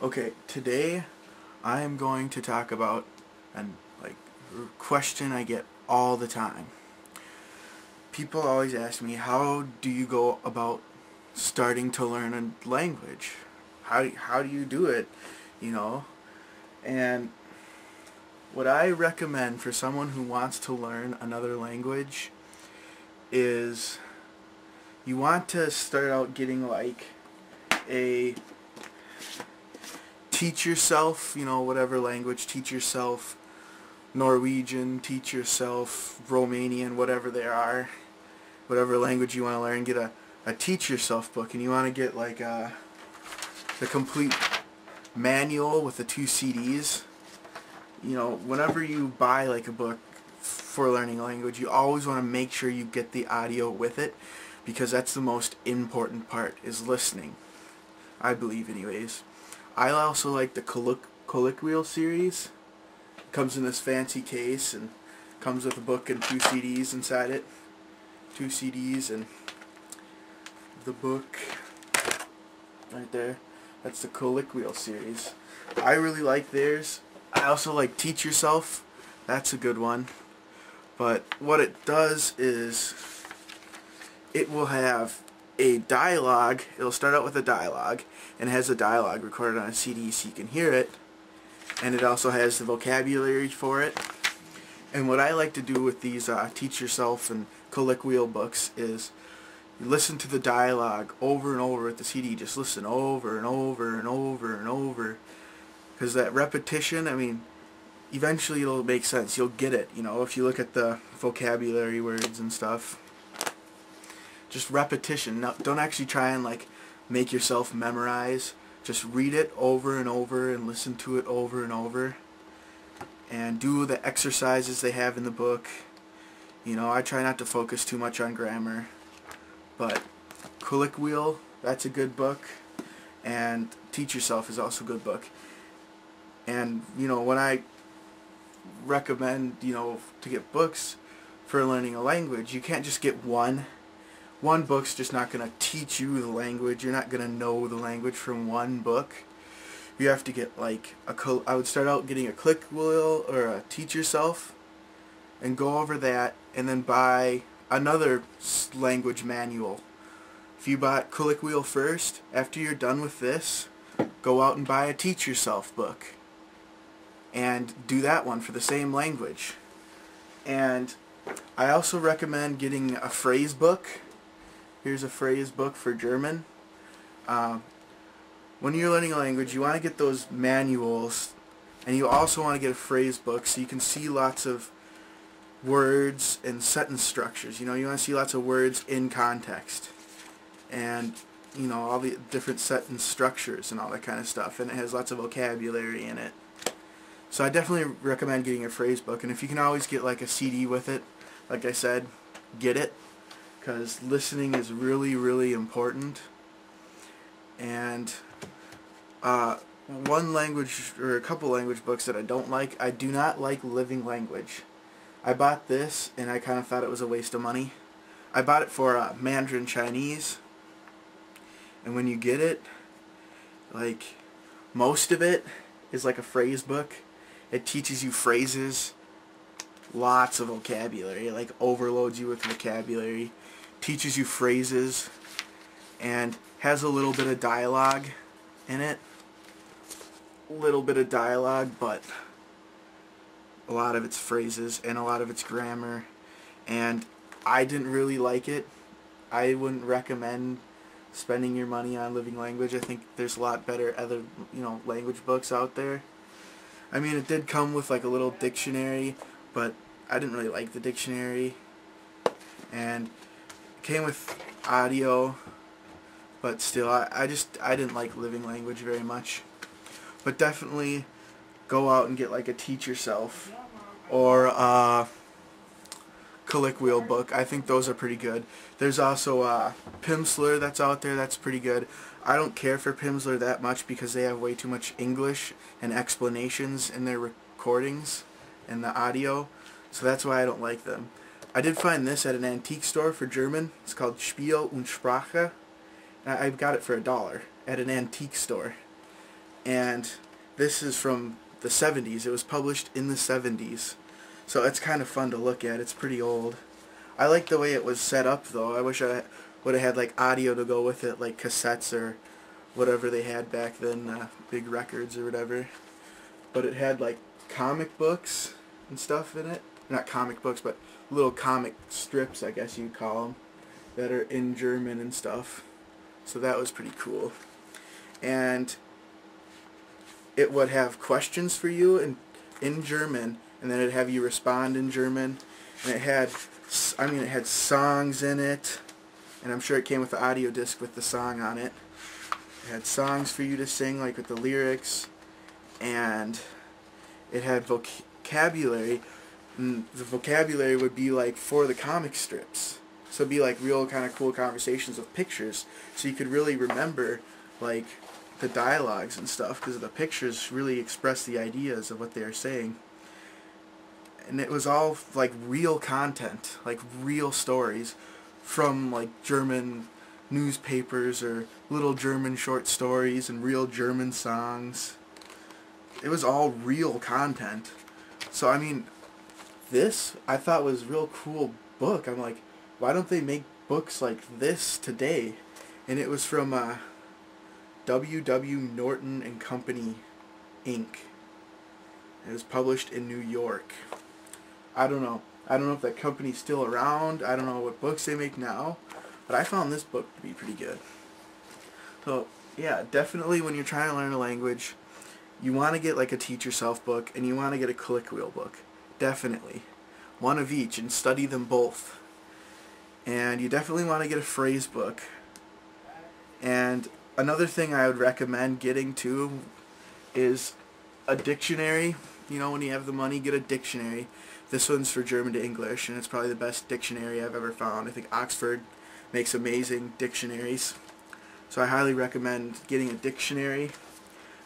Okay, today I am going to talk about an question I get all the time. People always ask me, how do you go about starting to learn a language? How do you do it, you know? And what I recommend for someone who wants to learn another language is you want to start out getting like a teach yourself, whatever language, teach yourself Norwegian, teach yourself Romanian, whatever they are, whatever language you want to learn, get a teach yourself book, and you want to get like the complete manual with the 2 CDs. Whenever you buy like a book for learning a language, you always want to make sure you get the audio with it, because that's the most important part, is listening. I believe anyways. I also like the Colloquial series. It comes in this fancy case and comes with a book and 2 CDs inside it. 2 CDs and the book right there. That's the Colloquial series. I really like theirs. I also like Teach Yourself. That's a good one. But what it does is it will have a dialogue. It'll start out with a dialogue and it has a dialogue recorded on a CD so you can hear it, and it also has the vocabulary for it. And what I like to do with these Teach Yourself and Colloquial books is you listen to the dialogue over and over with the CD. Just listen over and over and over and over, because that repetition, eventually it'll make sense. You'll get it, if you look at the vocabulary words and stuff. Just repetition. Now, don't actually try and make yourself memorize. Just read it over and over and listen to it over and over. And do the exercises they have in the book. I try not to focus too much on grammar. But Colloquial, that's a good book. And Teach Yourself is also a good book. And, when I recommend, to get books for learning a language, you can't just get one. One book's just not going to teach you the language. You're not going to know the language from one book. You have to get I would start out getting a Colloquial or a Teach Yourself and go over that, and then buy another language manual. If you bought Colloquial first, after you're done with this, go out and buy a Teach Yourself book and do that one for the same language. And I also recommend getting a phrase book. Here's a phrase book for German. When you're learning a language, you want to get those manuals, and you also want to get a phrase book so you can see lots of words and sentence structures. You want to see lots of words in context, and all the different sentence structures and all that kind of stuff, and it has lots of vocabulary in it. So I definitely recommend getting a phrase book, and if you can always get a CD with it, like I said, get it, because listening is really, really important. And one language, or a couple language books that I don't like, I do not like Living Language. I bought this and I kind of thought it was a waste of money. I bought it for Mandarin Chinese, and when you get it, most of it is like a phrase book. It teaches you phrases, lots of vocabulary, overloads you with vocabulary, teaches you phrases, and has a little bit of dialogue in it. Little bit of dialogue, but a lot of it's phrases and a lot of it's grammar. And I didn't really like it. I wouldn't recommend spending your money on Living Language. I think there's a lot better other, language books out there. It did come with a little dictionary, but I didn't really like the dictionary. And it came with audio, but still, I didn't like Living Language very much. But definitely go out and get a Teach Yourself or a Colloquial book. I think those are pretty good. There's also Pimsleur that's out there that's pretty good. I don't care for Pimsleur that much because they have way too much English and explanations in their recordings and the audio, so that's why I don't like them. I did find this at an antique store for German. It's called Spiel und Sprache. I got it for $1 at an antique store. and this is from the 70s. It was published in the 70s. So it's kind of fun to look at. It's pretty old. I like the way it was set up, though. I wish I would have had like audio to go with it, like cassettes or whatever they had back then, big records or whatever. But it had like comic books and stuff in it. Not comic books, but little comic strips, I guess you'd call them, that are in German and stuff. So that was pretty cool. And it would have questions for you in German, and then it'd have you respond in German. And it had, it had songs in it, and I'm sure it came with the audio disc with the song on it. It had songs for you to sing, like with the lyrics, and it had vocabulary, and the vocabulary would be like for the comic strips. So it'd be like real kind of cool conversations with pictures, so you could really remember like the dialogues and stuff, because the pictures really express the ideas of what they are saying. And it was all like real content, like real stories from like German newspapers or little German short stories and real German songs. It was all real content. So I mean, this I thought was a real cool book. I'm like, why don't they make books like this today? And it was from W.W. Norton and Company, Inc. It was published in New York. I don't know. I don't know if that company's still around. I don't know what books they make now. But I found this book to be pretty good. So, yeah, definitely when you're trying to learn a language, you want to get like a teach yourself book, and you want to get a colloquial book. Definitely. One of each, and study them both. And you definitely want to get a phrase book. And another thing I would recommend getting too is a dictionary. You know, when you have the money, get a dictionary. This one's for German to English, and it's probably the best dictionary I've ever found. I think Oxford makes amazing dictionaries. So I highly recommend getting a dictionary.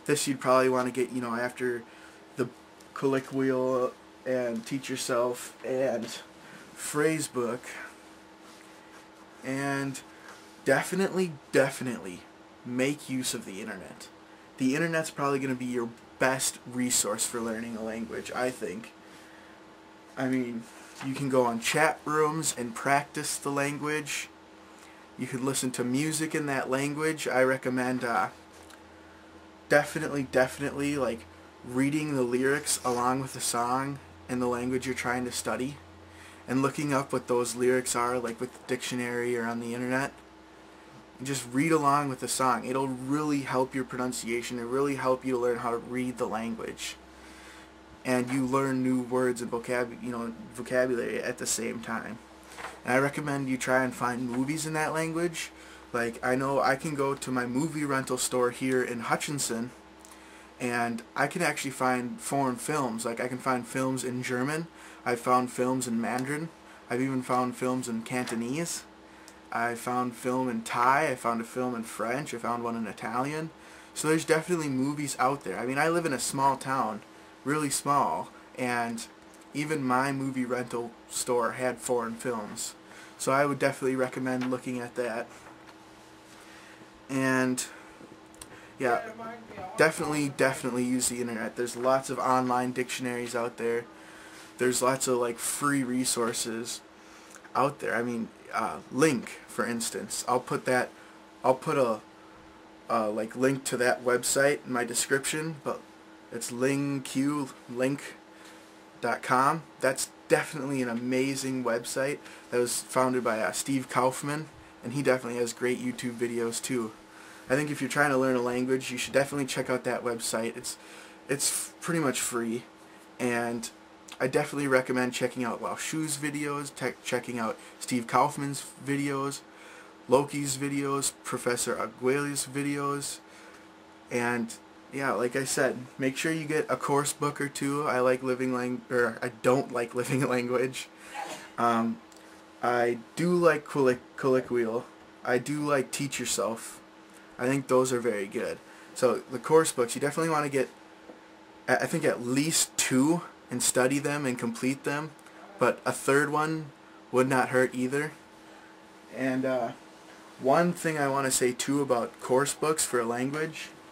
This you'd probably want to get, you know, after the colloquial and teach yourself and phrase book. And definitely make use of the internet. The internet's probably going to be your best resource for learning a language, I think. I mean, you can go on chat rooms and practice the language. You can listen to music in that language. I recommend definitely like reading the lyrics along with the song in the language you're trying to study, and looking up what those lyrics are, like with the dictionary or on the internet. And just read along with the song. It'll really help your pronunciation. It'll really help you to learn how to read the language. And you learn new words and vocabulary at the same time. And I recommend you try and find movies in that language. Like, I know I can go to my movie rental store here in Hutchinson, and I can actually find foreign films. Like, I can find films in German. I've found films in Mandarin. I've even found films in Cantonese. I found film in Thai. I found a film in French. I found one in Italian. So there's definitely movies out there. I mean, I live in a small town, really small, and even my movie rental store had foreign films. So I would definitely recommend looking at that. And yeah, definitely use the internet. There's lots of online dictionaries out there. There's lots of like free resources out there. I mean, Link, for instance. I'll put a like link to that website in my description, but it's link.com. That's definitely an amazing website that was founded by Steve Kaufman, and he definitely has great YouTube videos too. I think if you're trying to learn a language, you should definitely check out that website. It's pretty much free, and I definitely recommend checking out Lao Shu's videos, checking out Steve Kaufman's videos, Loki's videos, Professor Aguilera's videos, and yeah, like I said, make sure you get a course book or two. I don't like Living Language. I do like colloquial. I do like Teach Yourself. I think those are very good. So the course books, you definitely want to get, I think, at least 2 and study them and complete them. But a third one would not hurt either. And one thing I want to say too about course books for a language